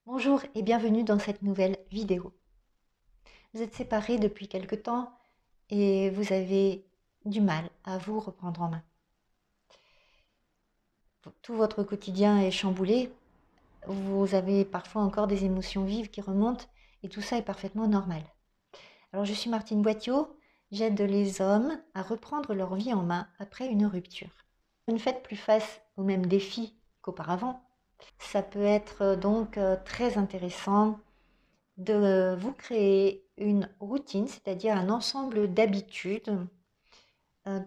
Bonjour et bienvenue dans cette nouvelle vidéo. Vous êtes séparés depuis quelque temps et vous avez du mal à vous reprendre en main. Tout votre quotidien est chamboulé, vous avez parfois encore des émotions vives qui remontent et tout ça est parfaitement normal. Alors je suis Martine Boitteau, j'aide les hommes à reprendre leur vie en main après une rupture. Vous ne faites plus face aux mêmes défis qu'auparavant. Ça peut être donc très intéressant de vous créer une routine, c'est-à-dire un ensemble d'habitudes.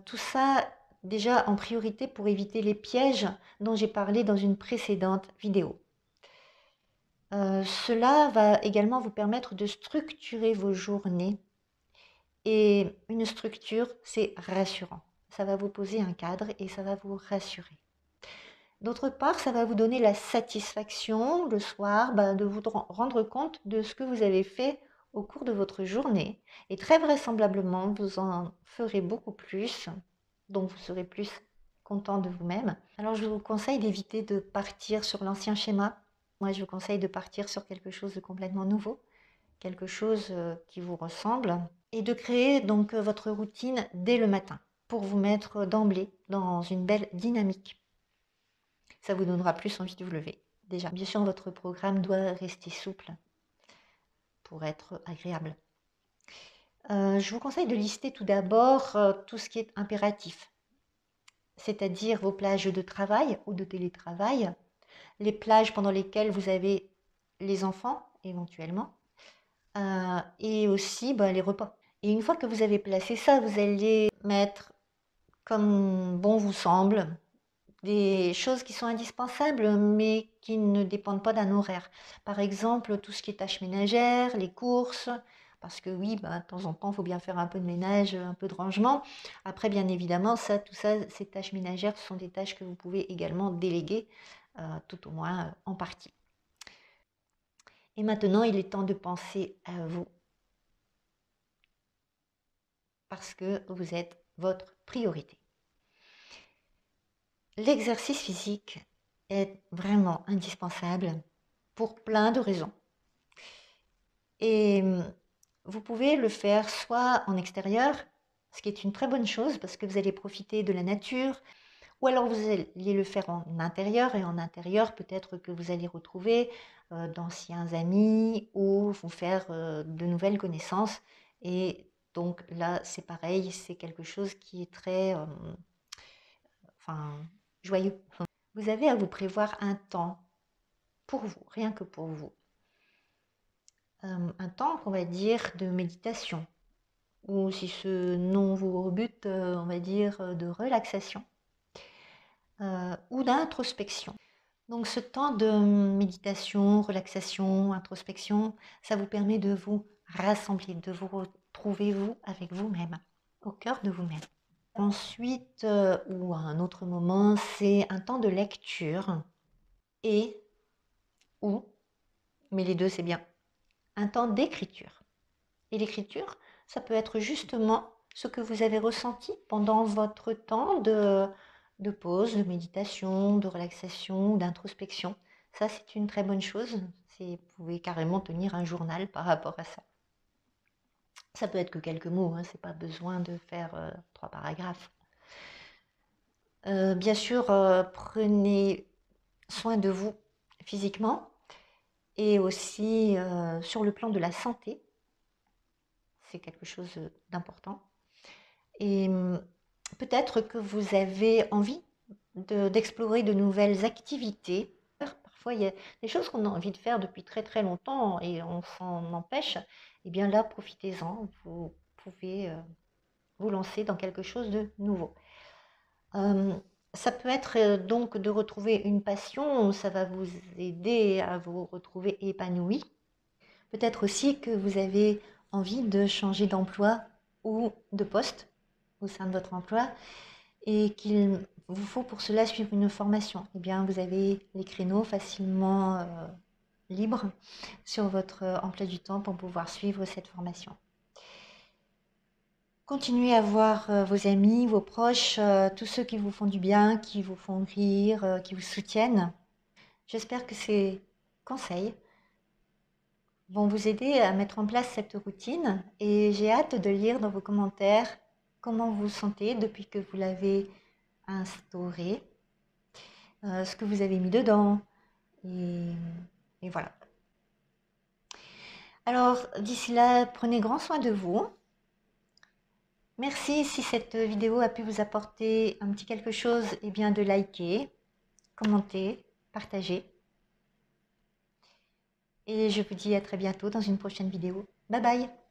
Tout ça déjà en priorité pour éviter les pièges dont j'ai parlé dans une précédente vidéo. Cela va également vous permettre de structurer vos journées. Et une structure, c'est rassurant. Ça va vous poser un cadre et ça va vous rassurer. D'autre part, ça va vous donner la satisfaction le soir de vous rendre compte de ce que vous avez fait au cours de votre journée. Et très vraisemblablement, vous en ferez beaucoup plus, donc vous serez plus content de vous-même. Alors je vous conseille d'éviter de partir sur l'ancien schéma. Moi, je vous conseille de partir sur quelque chose de complètement nouveau, quelque chose qui vous ressemble, et de créer donc votre routine dès le matin pour vous mettre d'emblée dans une belle dynamique. Ça vous donnera plus envie de vous lever. Déjà, bien sûr, votre programme doit rester souple pour être agréable. Je vous conseille de lister tout d'abord tout ce qui est impératif, c'est-à-dire vos plages de travail ou de télétravail, les plages pendant lesquelles vous avez les enfants éventuellement, et aussi les repas. Et une fois que vous avez placé ça, vous allez mettre comme bon vous semble des choses qui sont indispensables, mais qui ne dépendent pas d'un horaire. Par exemple, tout ce qui est tâches ménagères, les courses, parce que oui, de temps en temps, il faut bien faire un peu de ménage, un peu de rangement. Après, bien évidemment, tout ça, ces tâches ménagères, ce sont des tâches que vous pouvez également déléguer, tout au moins en partie. Et maintenant, il est temps de penser à vous, parce que vous êtes votre priorité. L'exercice physique est vraiment indispensable pour plein de raisons. Et vous pouvez le faire soit en extérieur, ce qui est une très bonne chose parce que vous allez profiter de la nature, ou alors vous allez le faire en intérieur, et en intérieur peut-être que vous allez retrouver d'anciens amis ou vous faire de nouvelles connaissances. Et donc là, c'est pareil, c'est quelque chose qui est très joyeux. Vous avez à vous prévoir un temps pour vous, rien que pour vous. Un temps, on va dire, de méditation, ou si ce nom vous rebute, on va dire, de relaxation, ou d'introspection. Donc ce temps de méditation, relaxation, introspection, ça vous permet de vous rassembler, de vous retrouver vous avec vous-même, au cœur de vous-même. Ensuite, ou à un autre moment, c'est un temps de lecture et ou, mais les deux c'est bien, un temps d'écriture. Et l'écriture, ça peut être justement ce que vous avez ressenti pendant votre temps de pause, de méditation, de relaxation, d'introspection. Ça, c'est une très bonne chose. Vous pouvez carrément tenir un journal par rapport à ça. Ça peut être que quelques mots, hein, c'est pas besoin de faire 3 paragraphes. Bien sûr, prenez soin de vous physiquement et aussi sur le plan de la santé. C'est quelque chose d'important. Et peut-être que vous avez envie d'explorer de nouvelles activités. Parfois, il y a des choses qu'on a envie de faire depuis très très longtemps et on s'en empêche. Et bien là, profitez-en. Vous pouvez vous lancer dans quelque chose de nouveau. Ça peut être donc de retrouver une passion. Ça va vous aider à vous retrouver épanoui. Peut-être aussi que vous avez envie de changer d'emploi ou de poste au sein de votre emploi et qu'il vous faut pour cela suivre une formation. Eh bien, vous avez les créneaux facilement libres sur votre emploi du temps pour pouvoir suivre cette formation. Continuez à voir vos amis, vos proches, tous ceux qui vous font du bien, qui vous font rire, qui vous soutiennent. J'espère que ces conseils vont vous aider à mettre en place cette routine et j'ai hâte de lire dans vos commentaires comment vous vous sentez depuis que vous l'avez instauré, ce que vous avez mis dedans et, et voilà. Alors d'ici là, prenez grand soin de vous. Merci si cette vidéo a pu vous apporter un petit quelque chose, et bien de liker, commenter, partager. Et je vous dis à très bientôt dans une prochaine vidéo. Bye bye!